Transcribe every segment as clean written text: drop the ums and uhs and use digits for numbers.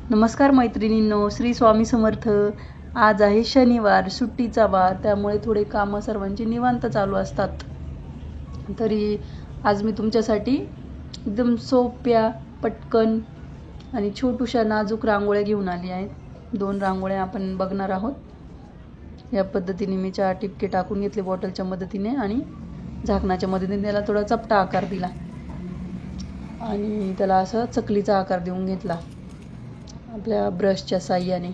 नमस्कार मैत्रिणींनो, श्री स्वामी समर्थ. आज आहे शनिवार, सुट्टीचा वार, त्यामुळे थोडे कामं सर्वांची निवांत चालू असतात. तरी आज मी तुमच्यासाठी एकदम सोप्या, पटकन आणि छोटूशा नाजूक रांगोळ्या घेऊन आली आहेत. 2 रांगोळ्या आपण बघणार आहोत. या पद्धतीने मी 4 टिपके टाकून घेतले बॉटलच्या मदतीने आणि झाकणाच्या मदतीने त्याला थोडा चपटा आकार दिला आणि त्याला असं चकलीचा आकार देऊन घेतला आपल्या ब्रशच्या साह्याने.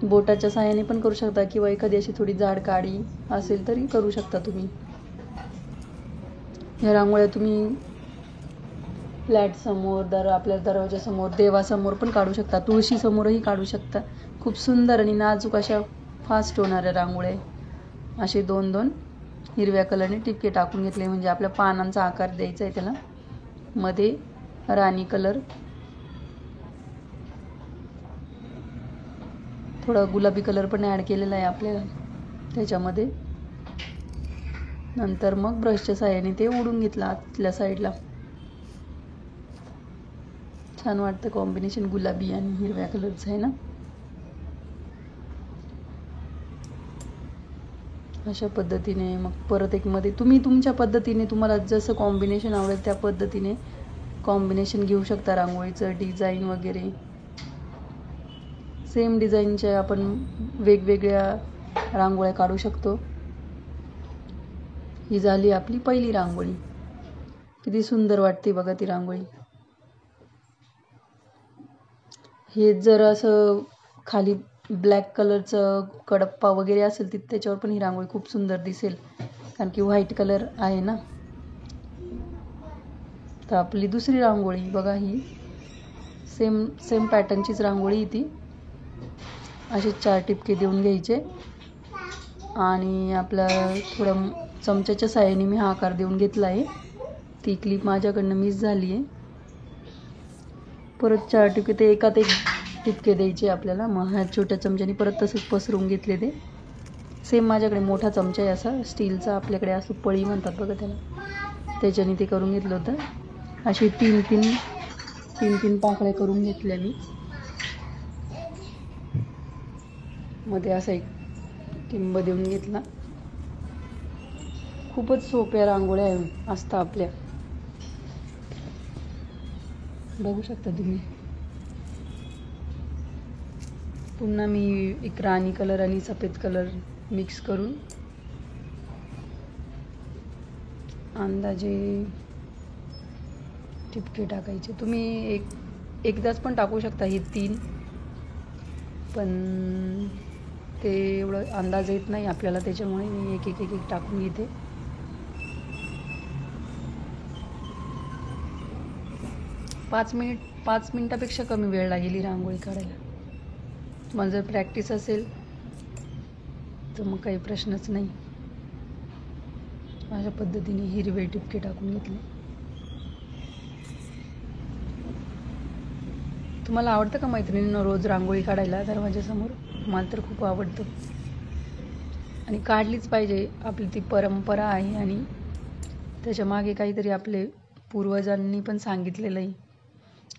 बोटाच्या साह्याने पण करू शकता किंवा एखादी अशी थोडी जाड काडी असेल तरी करू शकता तुम्ही. या रांगोळ्या तुम्ही फ्लॅट समोर, आपल्या दरवाजासमोर, देवासमोर पण काढू शकता, तुळशी समोरही काढू शकता. खूप सुंदर आणि नाजूक अशा फास्ट होणाऱ्या रांगोळ्या. असे 2-2 हिरव्या कलरने टिपके टाकून घेतले, म्हणजे आपल्या पानांचा आकार द्यायचा आहे त्याला. मध्ये राणी कलर, थोडा गुलाबी कलर पण ॲड केलेला आहे आपल्याला त्याच्यामध्ये. नंतर मग ब्रशच्या साह्याने ते ओढून घेतलं आतल्या साईडला. छान वाटतं कॉम्बिनेशन गुलाबी आणि हिरव्या कलरचं आहे ना. अशा पद्धतीने मग परत एक मध्ये तुम्ही तुमच्या पद्धतीने, तुम्हाला जसं कॉम्बिनेशन आवडेल त्या पद्धतीने कॉम्बिनेशन घेऊ शकता रांगोळीचं, डिझाईन वगैरे. सेम डिझाईनच्या आपण वेगवेगळ्या रांगोळ्या काढू शकतो. ही झाली आपली पहिली रांगोळी. किती सुंदर वाटते बघा ती रांगोळी. हे जर असं खाली ब्लॅक कलरचं कडप्पा वगैरे असेल त्याच्यावर पण ही रांगोळी खूप सुंदर दिसेल, कारण की व्हाईट कलर आहे ना. तर आपली दुसरी रांगोळी बघा, ही सेम पॅटर्नचीच रांगोळी ती. असे 4 टिपके देऊन घ्यायचे आणि आपल्या थोडं चमच्याच्या साह्याने मी हा आकार देऊन घेतला आहे. ती क्लिप माझ्याकडनं मिस झाली आहे. परत 4 टिपके, ते एकात एक टिपके द्यायचे आपल्याला. मग ह्या छोट्या चमच्याने परत तसंच पसरून घेतले ते. सेम माझ्याकडे मोठा चमचा आहे असा स्टीलचा, आपल्याकडे असं पळी म्हणतात बघा त्याला, त्याच्याने ते करून घेतलं होतं. अशी 3-3 पाकळ्या करून घेतल्या मी. मध्ये असा एक टिंब देऊन घेतला. खूपच सोप्या रांगोळ्या असतात आपल्या, बघू शकता तुम्ही. पुन्हा मी एक राणी कलर आणि सफेद कलर मिक्स करून अंदाजे टिपके टाकायचे. तुम्ही एकदाच पण टाकू शकता हे 3, पण ते एवढं अंदाज येत नाही आपल्याला, त्याच्यामुळे मी एक टाकून घेते. पाच मिनिटापेक्षा कमी वेळ लागेल ही रांगोळी काढायला. तुम्हाला जर प्रॅक्टिस असेल तर मग काही प्रश्नच नाही. अशा पद्धतीने हिरवे टिपके टाकून घेतले. तुम्हाला आवडतं का मैत्रिणींना रोज रांगोळी काढायला दरवाजासमोर? मला तर खूप आवडतं आणि काढलीच पाहिजे. आपली ती परंपरा आहे आणि त्याच्या मागे काहीतरी आपले पूर्वजांनी पण सांगितलेलं आहे.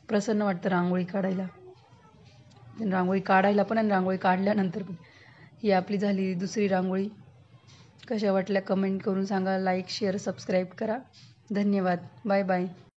प्रसन्न वाटतं रांगोळी काढायला, रांगोळी काढायला पण आणि रांगोळी काढल्यानंतर पण. ही आपली झाली दुसरी रांगोळी. कशा वाटल्या कमेंट करून सांगा. लाईक, शेअर, सबस्क्राईब करा. धन्यवाद. Bye bye.